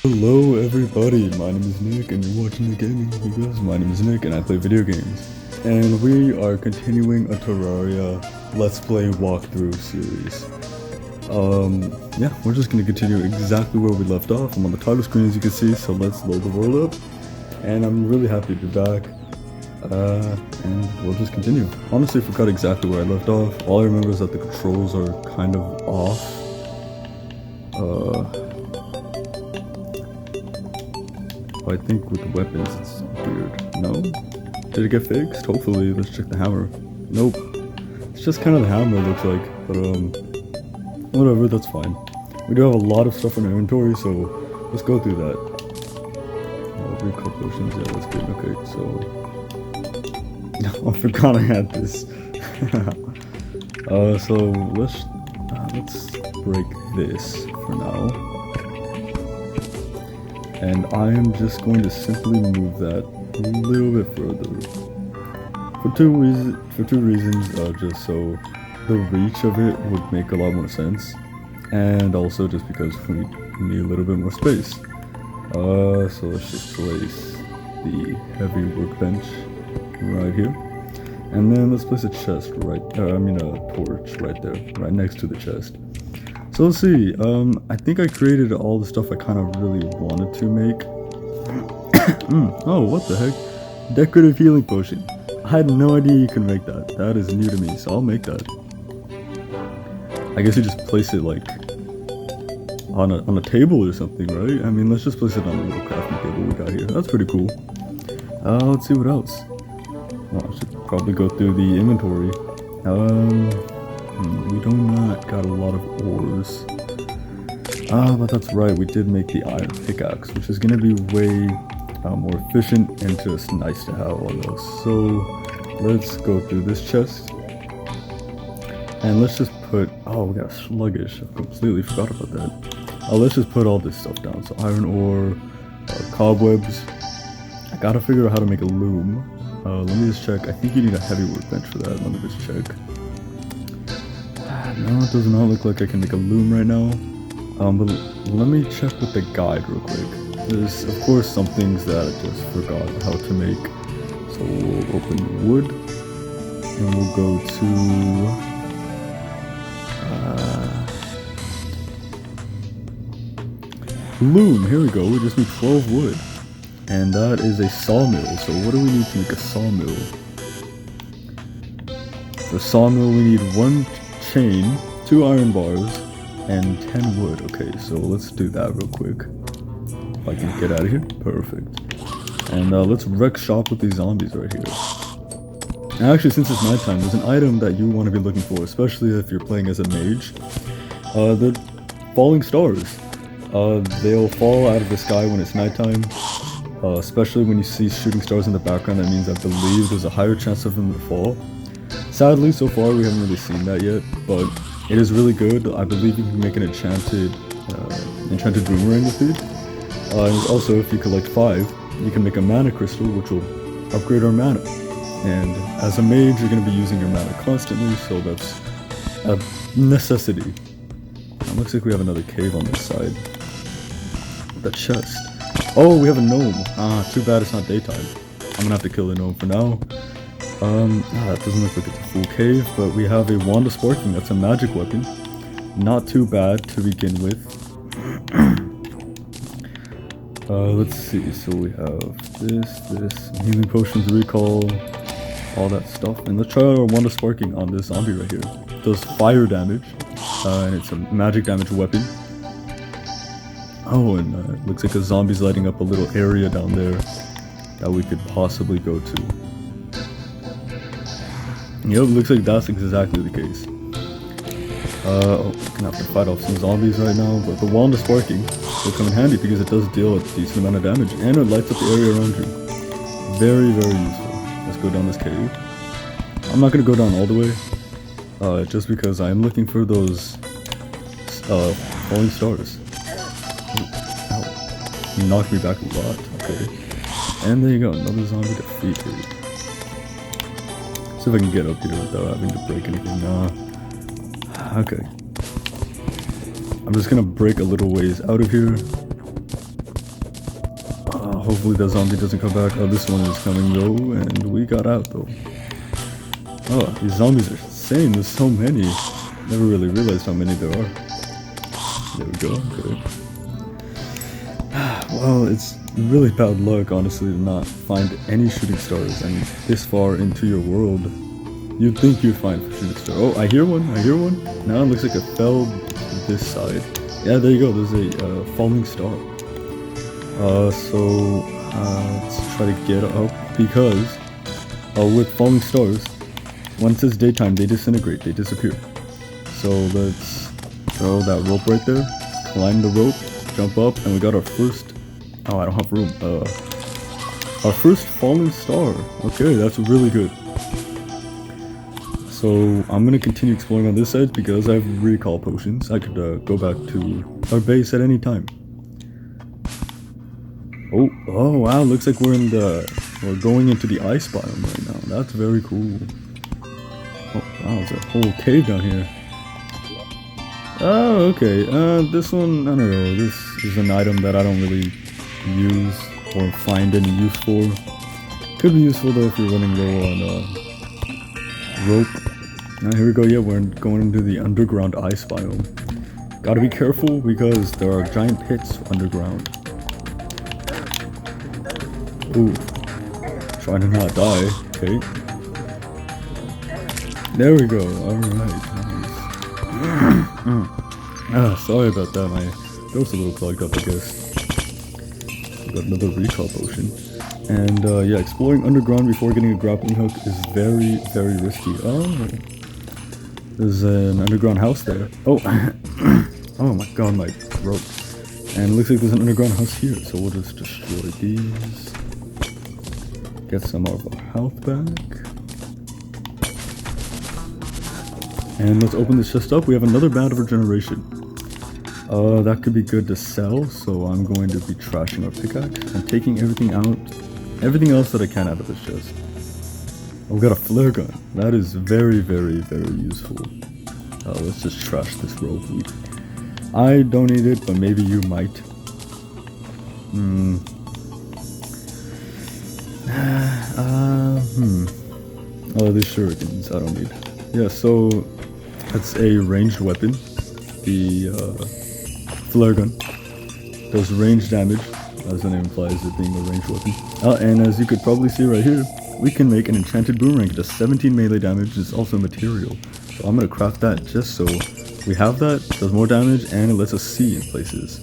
Hello everybody, my name is Nick and you're watching the gaming because my name is Nick and I play video games. And we are continuing a Terraria Let's Play walkthrough series. Yeah, we're just gonna continue exactly where we left off. I'm on the title screen as you can see, so let's load the world up. And I'm really happy to be back. And we'll just continue. Honestly, I forgot exactly where I left off. All I remember is that the controls are kind of off. I think with the weapons it's weird. No? Did it get fixed? Hopefully. Let's check the hammer. Nope. It's just kind of the hammer, it looks like. But whatever, that's fine. We do have a lot of stuff in our inventory, so let's go through that. Recall potions, yeah, that's good. Okay, so I forgot I had this. So let's break this for now. And I am just going to simply move that a little bit further. For two reasons, just so the reach of it would make a lot more sense. And also just because we need a little bit more space. So let's just place the heavy workbench right here. And then let's place a chest right, a torch right there, right next to the chest. So let's see, I think I created all the stuff I kind of really wanted to make. Oh, what the heck? Decorative healing potion. I had no idea you could make that. That is new to me, so I'll make that. I guess you just place it like on a table or something, right? I mean, let's just place it on a little crafting table we got here. That's pretty cool. Let's see what else. Well, I should probably go through the inventory. We do not got a lot of ores. But that's right, we did make the iron pickaxe, which is going to be way more efficient and just nice to have all those. So let's go through this chest. And let's just put, oh, we got sluggish, I completely forgot about that. Let's just put all this stuff down. So iron ore, cobwebs. I gotta figure out how to make a loom. Let me just check, I think you need a heavy workbench for that, let me just check. No, it does not look like I can make a loom right now. But let me check with the guide real quick. There's, of course, some things that I just forgot how to make. So we'll open wood, and we'll go to... loom, here we go. We just need 12 wood. And that is a sawmill. So what do we need to make a sawmill? For sawmill, we need 1 chain, 2 iron bars, and 10 wood. Okay, so let's do that real quick. If I can get out of here. Perfect. And let's wreck shop with these zombies right here. And actually, since it's nighttime, there's an item that you want to be looking for, especially if you're playing as a mage. The falling stars. They'll fall out of the sky when it's nighttime. Especially when you see shooting stars in the background, that means I believe there's a higher chance of them to fall. Sadly, so far we haven't really seen that yet, but it is really good. I believe you can make an enchanted boomerang with it. And also, if you collect 5, you can make a mana crystal, which will upgrade our mana. And as a mage, you're going to be using your mana constantly, so that's a necessity. It looks like we have another cave on this side. The chest. Oh, we have a gnome. Too bad it's not daytime. I'm gonna have to kill the gnome for now. That doesn't look like it's a full cave, but we have a wand of sparking. That's a magic weapon. Not too bad to begin with. Let's see. So we have this, healing potions, recall, all that stuff. And let's try our wand of sparking on this zombie right here. It does fire damage, and it's a magic damage weapon. Oh, and it looks like a zombie's lighting up a little area down there that we could possibly go to. Yep, looks like that's exactly the case. We're gonna have to fight off some zombies right now, but the wand of sparking will come in handy because it does deal a decent amount of damage and it lights up the area around you. Very, very useful. Let's go down this cave. I'm not gonna go down all the way, just because I'm looking for those falling stars. Ow. You knocked me back a lot. Okay. And there you go, another zombie defeated. See if I can get up here without having to break anything. Okay. I'm just gonna break a little ways out of here. Hopefully the zombie doesn't come back. Oh, this one is coming though, and we got out though. Oh, these zombies are insane. There's so many. Never really realized how many there are. There we go. Okay. Well, it's really bad luck, honestly, to not find any shooting stars. I mean, this far into your world, you'd think you'd find a shooting star. Oh, I hear one. I hear one. Now it looks like it fell this side. Yeah, there you go. There's a falling star. So let's try to get up because with falling stars, once it's daytime, they disintegrate. They disappear. So let's throw that rope right there. Climb the rope. Jump up, and we got our first. Oh, I don't have room. Our first falling star. Okay, that's really good. So I'm gonna continue exploring on this edge because I have recall potions. I could go back to our base at any time. Oh wow! Looks like we're going into the ice biome right now. That's very cool. Oh wow, there's a whole cave down here. Oh, okay. This one, I don't know. This is an item that I don't really use or find any use for. Could be useful though if you're running low on rope. Now here we go. Yeah, we're going into the underground ice biome. Gotta be careful because there are giant pits underground. Ooh, trying to not die. Okay. There we go. All right. Sorry about that, my throat's a little clogged up, I guess. Got another recall potion. And yeah, exploring underground before getting a grappling hook is very, very risky. Oh, there's an underground house there. Oh, oh my god, my throat. And it looks like there's an underground house here, so we'll just destroy these. Get some of our health back. And let's open this chest up. We have another band of regeneration. That could be good to sell, so I'm going to be trashing our pickaxe and taking everything else that I can out of this chest. Oh, we got a flare gun. That is very, very, very useful. Let's just trash this rope. I don't need it, but maybe you might. Oh, these shurikens I don't need. Yeah, so that's a ranged weapon. The flare gun does range damage, as the name implies, it being a ranged weapon. And as you could probably see right here, we can make an enchanted boomerang. It does 17 melee damage. It's also material. So I'm gonna craft that just so we have that. It does more damage and it lets us see in places.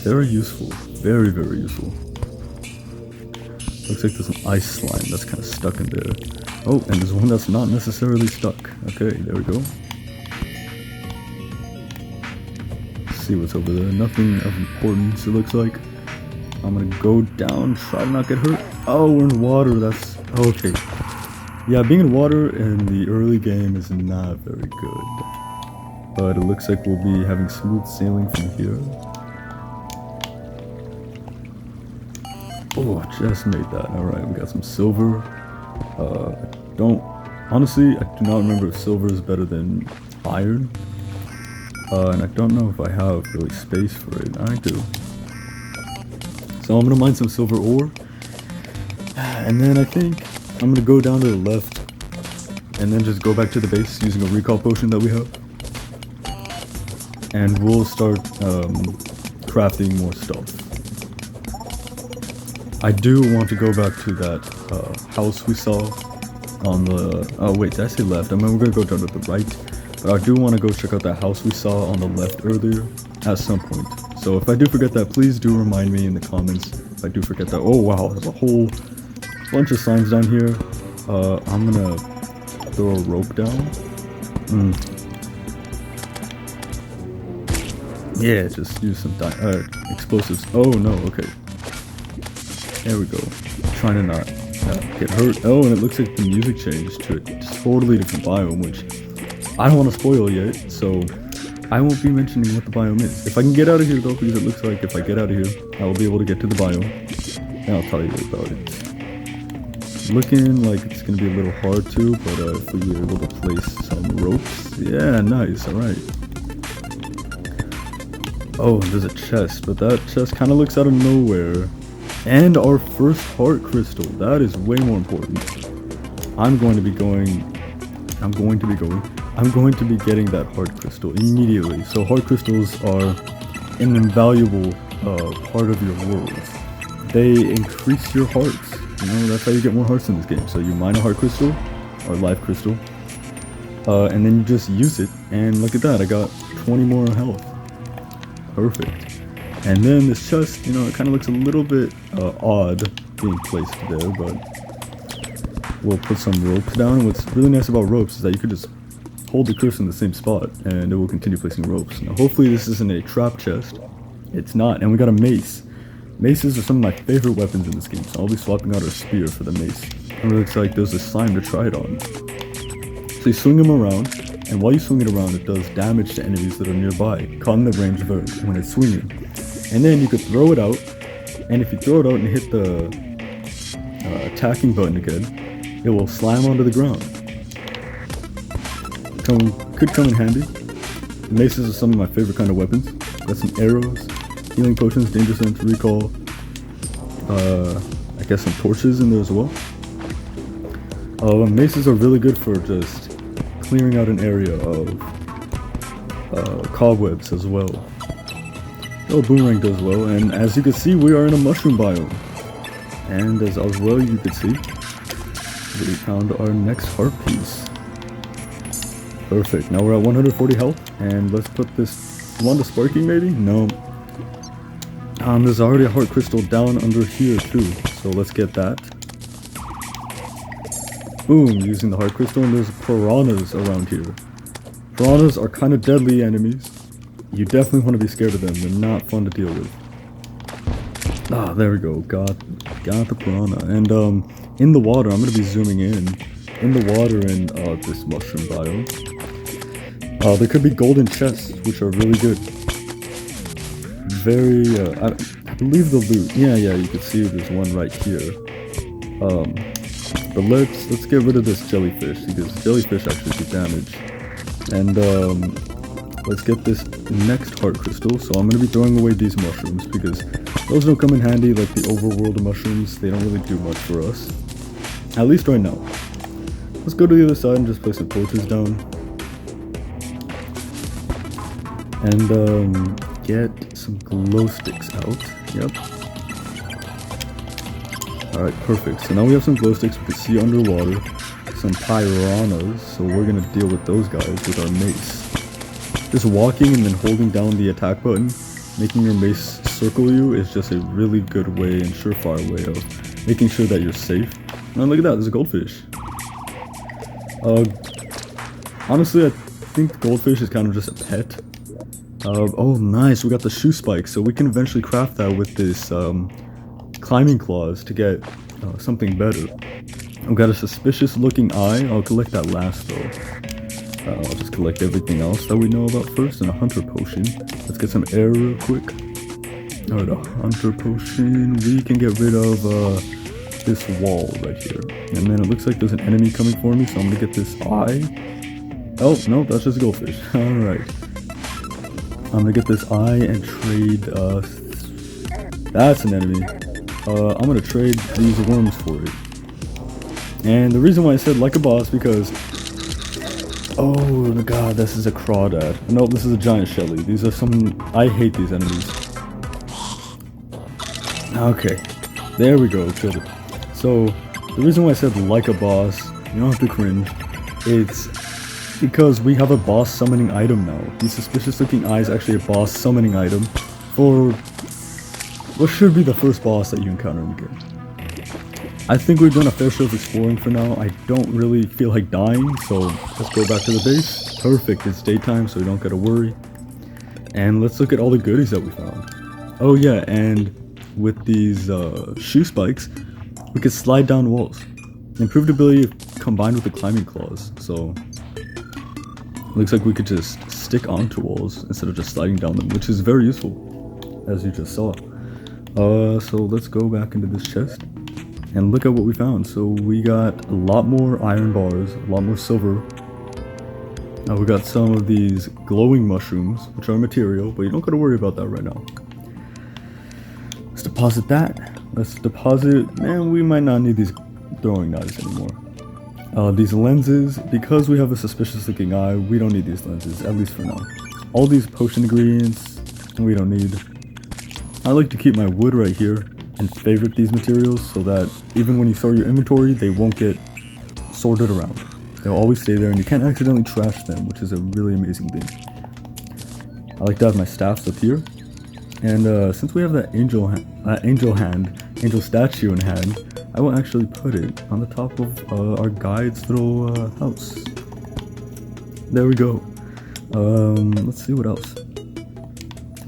Very useful. Very, very useful. Looks like there's an ice slime that's kind of stuck in there. Oh, and there's one that's not necessarily stuck. Okay, there we go. Let's see what's over there. Nothing of importance, it looks like. I'm gonna go down, try to not get hurt. Oh, we're in water, that's... okay. Yeah, being in water in the early game is not very good. But it looks like we'll be having smooth sailing from here. Oh, just made that. Alright, we got some silver. Honestly, I do not remember if silver is better than iron. And I don't know if I have really space for it. I do. So I'm gonna mine some silver ore. And then I think I'm gonna go down to the left. And then just go back to the base using a recall potion that we have. And we'll start crafting more stuff. I do want to go back to that house we saw on the... oh wait, did I say left? I mean, we're gonna go down to the right. But I do want to go check out that house we saw on the left earlier at some point. So if I do forget that, please do remind me in the comments if I do forget that. Oh wow, there's a whole bunch of signs down here. I'm gonna throw a rope down. Yeah, just use some explosives. Oh no, okay. There we go. Trying to not get hurt. Oh, and it looks like the music changed to a totally different biome, which I don't want to spoil yet, so I won't be mentioning what the biome is. If I can get out of here though, because it looks like if I get out of here, I will be able to get to the biome, and I'll tell you about it. Looking like it's going to be a little hard to, but if we were able to place some ropes, yeah, nice, alright. Oh, there's a chest, but that chest kind of looks out of nowhere. And our first heart crystal. That is way more important. I'm going to be getting that heart crystal immediately. So heart crystals are an invaluable part of your worlds. They increase your hearts. You know, that's how you get more hearts in this game. So you mine a heart crystal, or life crystal, and then you just use it, and look at that, I got 20 more health. Perfect. And then this chest, you know, it kind of looks a little bit odd being placed there, but we'll put some ropes down. What's really nice about ropes is that you could just hold the cursor in the same spot, and it will continue placing ropes. Now hopefully this isn't a trap chest. It's not, and we got a mace. Maces are some of my favorite weapons in this game, so I'll be swapping out our spear for the mace. It looks like there's a slime to try it on. So you swing them around, and while you swing it around, it does damage to enemies that are nearby, caught in the range of it when it's swinging. And then you could throw it out, and if you throw it out and hit the attacking button again, it will slam onto the ground. Could come in handy. The maces are some of my favorite kind of weapons. Got some arrows, healing potions, danger sense, recall, I guess some torches in there as well. Maces are really good for just clearing out an area of cobwebs as well. Oh, boomerang does well, and as you can see, we are in a mushroom biome. And as well you can see, we found our next heart piece. Perfect, now we're at 140 health, and let's put this, you want the sparking maybe? No. There's already a heart crystal down under here too, so let's get that. Boom, using the heart crystal, and there's piranhas around here. Piranhas are kind of deadly enemies. You definitely want to be scared of them, they're not fun to deal with. Ah, there we go, got the piranha. And in the water, I'm going to be zooming in the water in this mushroom biome. There could be golden chests, which are really good. Very, I believe the loot, yeah, you can see there's one right here. But let's get rid of this jellyfish, because jellyfish actually do damage. And let's get this next heart crystal. So I'm going to be throwing away these mushrooms, because those don't come in handy like the overworld mushrooms. They don't really do much for us, at least right now. Let's go to the other side and just place some torches down. And get some glow sticks out. Yep. Alright, perfect. So now we have some glow sticks we can see underwater. Some piranhas, so we're gonna deal with those guys with our mace. Just walking and then holding down the attack button, making your mace circle you, is just a really good way and surefire way of making sure that you're safe. And look at that, there's a goldfish. Honestly, I think goldfish is kind of just a pet. Oh nice, we got the shoe spikes, so we can eventually craft that with this climbing claws to get something better. I've got a suspicious looking eye. I'll collect that last though. I'll just collect everything else that we know about first, and a hunter potion. Let's get some air real quick. Alright, a hunter potion. We can get rid of this wall right here. And then it looks like there's an enemy coming for me, so I'm gonna get this eye. Oh, no, that's just a goldfish. Alright. I'm gonna get this eye and trade, that's an enemy. I'm gonna trade these worms for it. And the reason why I said like a boss, because, oh god, this is a crawdad. No, this is a giant shelly. These are some, I hate these enemies. Okay, there we go, killed it. So, the reason why I said like a boss, you don't have to cringe, it's because we have a boss summoning item now. The suspicious looking eye is actually a boss summoning item for what should be the first boss that you encounter in the game. I think we've done a fair share of exploring for now. I don't really feel like dying, so let's go back to the base. Perfect, it's daytime, so we don't gotta worry. And let's look at all the goodies that we found. Oh yeah, and with these shoe spikes, we could slide down walls. Improved ability combined with the climbing claws, so looks like we could just stick onto walls instead of just sliding down them, which is very useful, as you just saw. So let's go back into this chest and look at what we found. So we got a lot more iron bars, a lot more silver. Now we got some of these glowing mushrooms, which are material, but you don't gotta worry about that right now. Let's deposit that. Let's deposit. Man, we might not need these throwing knives anymore. These lenses, because we have a suspicious looking eye, we don't need these lenses, at least for now. All these potion ingredients, we don't need. I like to keep my wood right here and favorite these materials so that even when you sort your inventory, they won't get sorted around. They'll always stay there and you can't accidentally trash them, which is a really amazing thing. I like to have my staffs up here. And since we have that angel statue in hand, I will actually put it on the top of our guide's little house. There we go. Let's see what else. A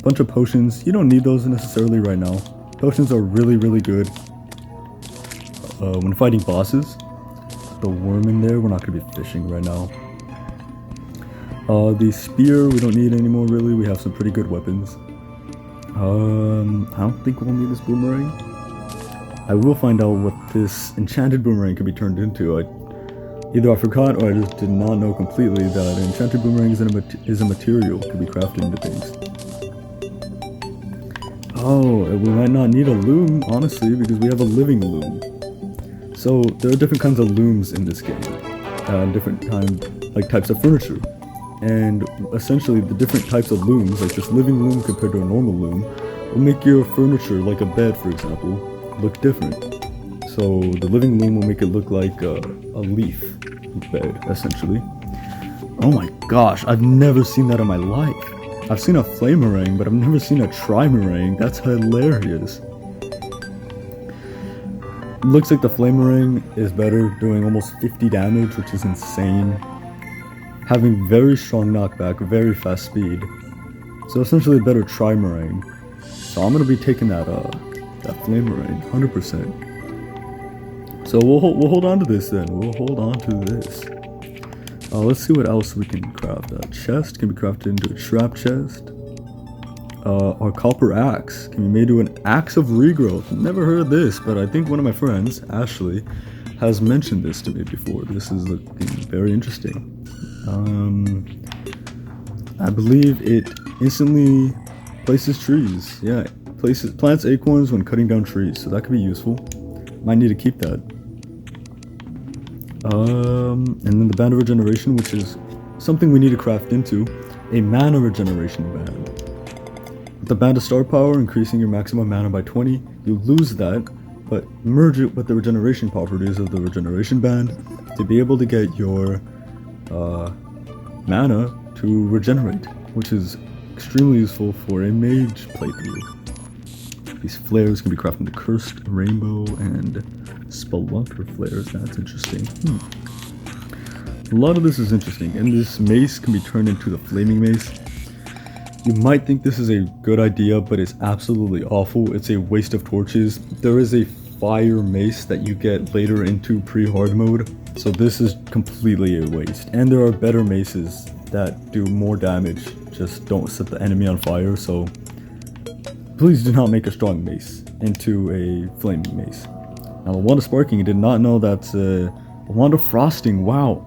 bunch of potions. You don't need those necessarily right now. Potions are really, really good when fighting bosses. The worm in there, we're not going to be fishing right now. The spear, we don't need anymore really. We have some pretty good weapons. I don't think we'll need this boomerang. I will find out what this enchanted boomerang can be turned into. Either I forgot or I just did not know completely that an enchanted boomerang is a material that can be crafted into things. Oh, we might not need a loom, honestly, because we have a living loom. So there are different kinds of looms in this game, different types of furniture. And essentially the different types of looms, like this living loom compared to a normal loom, will make your furniture, like a bed for example, look different. So the living loom will make it look like a leaf bed, essentially. Oh my gosh, I've never seen that in my life. I've seen a flamerang, but I've never seen a trimerang. That's hilarious. Looks like the flamerang is better, doing almost 50 damage, which is insane. Having very strong knockback, very fast speed. So essentially a better trimerang. So I'm gonna be taking that flamerang, 100%. So we'll hold on to this then. We'll hold on to this. Let's see what else we can craft. A chest can be crafted into a trap chest. Our copper axe can be made to an axe of regrowth. Never heard of this, but I think one of my friends, Ashley, has mentioned this to me before. This is looking very interesting. I believe it instantly places trees. Yeah, plants acorns when cutting down trees, so that could be useful. Might need to keep that. And then the band of regeneration, which is something we need to craft into a mana regeneration band. With the band of star power, increasing your maximum mana by 20, you lose that, but merge it with the regeneration properties of the regeneration band to be able to get your mana to regenerate, which is extremely useful for a mage playthrough. These flares can be crafted into cursed, rainbow, and spelunker flares. That's interesting. A lot of this is interesting, and this mace can be turned into the flaming mace. You might think this is a good idea, but it's absolutely awful. It's a waste of torches. There is a fire mace that you get later into pre-hard mode, so this is completely a waste. And there are better maces that do more damage, just don't set the enemy on fire, so please do not make a strong mace into a flaming mace. Now the wand of sparking, I did not know that's a wand of frosting. Wow,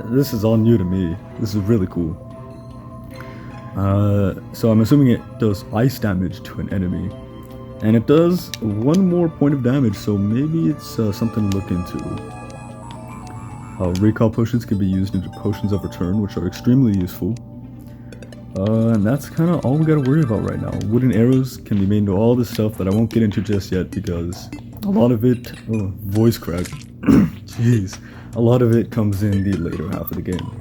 this is all new to me. This is really cool. So I'm assuming it does ice damage to an enemy, and it does one more point of damage, so maybe it's something to look into. Recall potions can be used into potions of return, which are extremely useful. And that's kind of all we gotta worry about right now. Wooden arrows can be made into all this stuff that I won't get into just yet because a lot of it, voice crack, jeez, a lot of it comes in the later half of the game.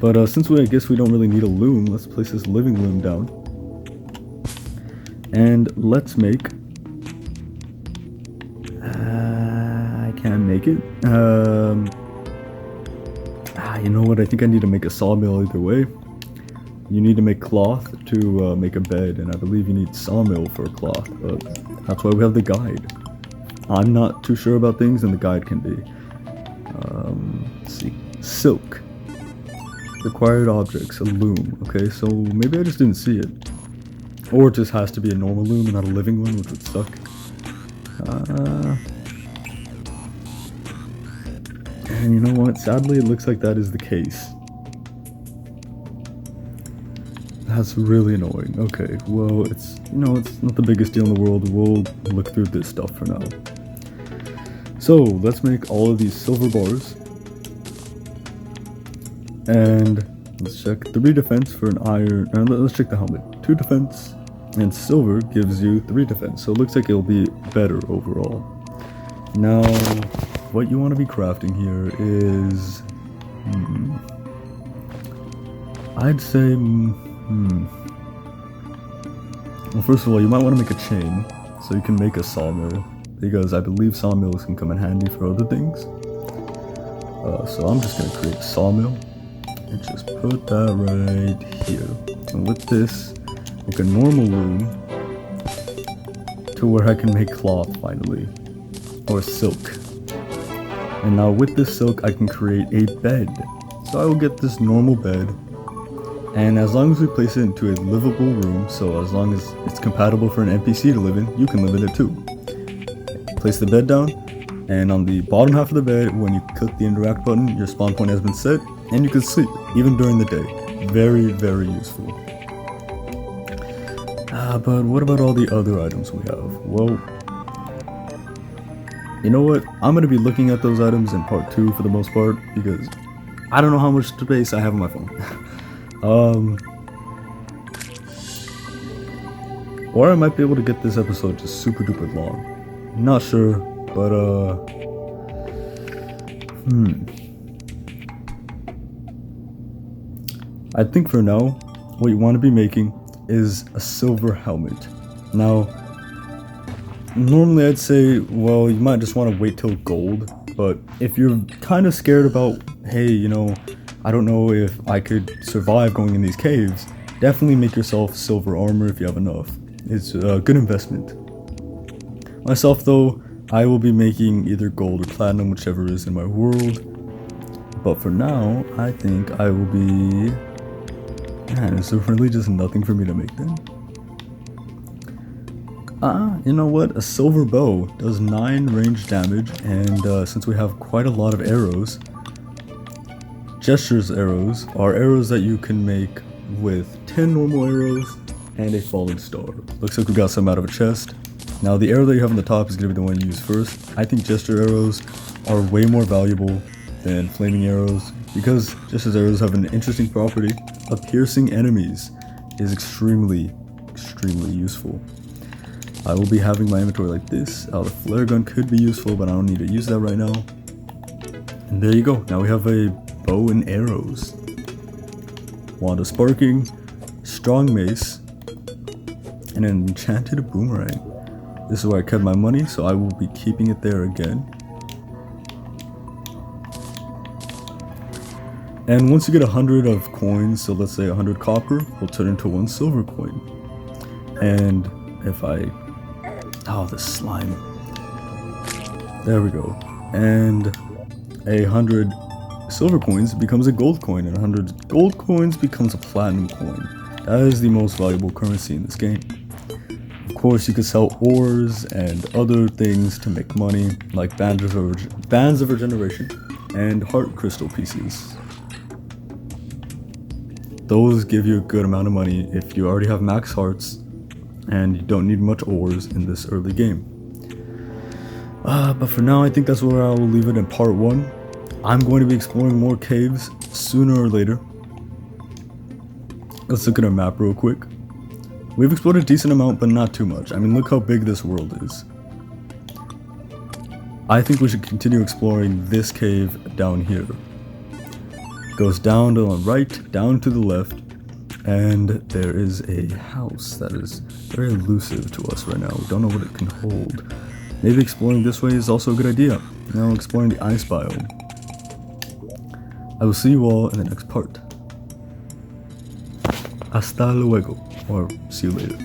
But since I guess we don't really need a loom, let's place this living loom down. And let's make... I can't make it. You know what, I think I need to make a sawmill either way. You need to make cloth to make a bed, and I believe you need sawmill for a cloth, but that's why we have the guide. I'm not too sure about things, and the guide can be. Let's see. Silk. Required objects, a loom. Okay, so maybe I just didn't see it. Or it just has to be a normal loom and not a living one, which would suck. And you know what? Sadly, it looks like that is the case. That's really annoying. Okay, well, it's not the biggest deal in the world. We'll look through this stuff for now. So let's make all of these silver bars, and let's check 3 defense for an iron. Let's check the helmet. 2 defense, and silver gives you 3 defense. So it looks like it'll be better overall. Now, what you want to be crafting here is, I'd say, well, first of all, you might want to make a chain so you can make a sawmill, because I believe sawmills can come in handy for other things. So I'm just going to create a sawmill and just put that right here. And with this, make a normal room to where I can make cloth finally, or silk. And now with this silk, I can create a bed. So I will get this normal bed, and as long as we place it into a livable room, so as long as it's compatible for an NPC to live in, you can live in it too. Place the bed down, and on the bottom half of the bed, when you click the interact button, your spawn point has been set, and you can sleep, even during the day. Very, very useful. But what about all the other items we have? Well, you know what? I'm going to be looking at those items in part 2 for the most part, because I don't know how much space I have on my phone. Or I might be able to get this episode just super duper long. Not sure, but I think for now, what you want to be making is a silver helmet. Now, normally I'd say, well, you might just want to wait till gold, but if you're kind of scared about, hey, I don't know if I could survive going in these caves, definitely make yourself silver armor if you have enough. It's a good investment. Myself though, I will be making either gold or platinum, whichever is in my world. But for now, I think I will be... Man, is there really just nothing for me to make then? You know what? A silver bow does 9 range damage, and since we have quite a lot of arrows, gestures arrows are arrows that you can make with 10 normal arrows and a falling star. Looks like we got some out of a chest. Now the arrow that you have on the top is going to be the one you use first. I think gesture arrows are way more valuable than flaming arrows, because gesture arrows have an interesting property of piercing enemies. Is extremely useful. I will be having my inventory like this. The flare gun could be useful, but I don't need to use that right now. And there you go. Now we have a bow and arrows, wand of sparking, strong mace, and an enchanted boomerang. This is where I kept my money, so I will be keeping it there again. And once you get 100 of coins, so let's say 100 copper, will turn into 1 silver coin. And if I... Oh, the slime. There we go. And 100 silver coins becomes a gold coin, and 100 gold coins becomes a platinum coin. That is the most valuable currency in this game. Of course, you can sell ores and other things to make money, like bands of regeneration and heart crystal pieces. Those give you a good amount of money if you already have max hearts and you don't need much ores in this early game. But for now, I think that's where I will leave it in part 1. I'm going to be exploring more caves sooner or later. Let's look at our map real quick. We've explored a decent amount, but not too much. I mean, look how big this world is. I think we should continue exploring this cave down here. It goes down to the right, down to the left, and there is a house that is very elusive to us right now. We don't know what it can hold. Maybe exploring this way is also a good idea. Now exploring the ice biome. I will see you all in the next part. Hasta luego, or see you later.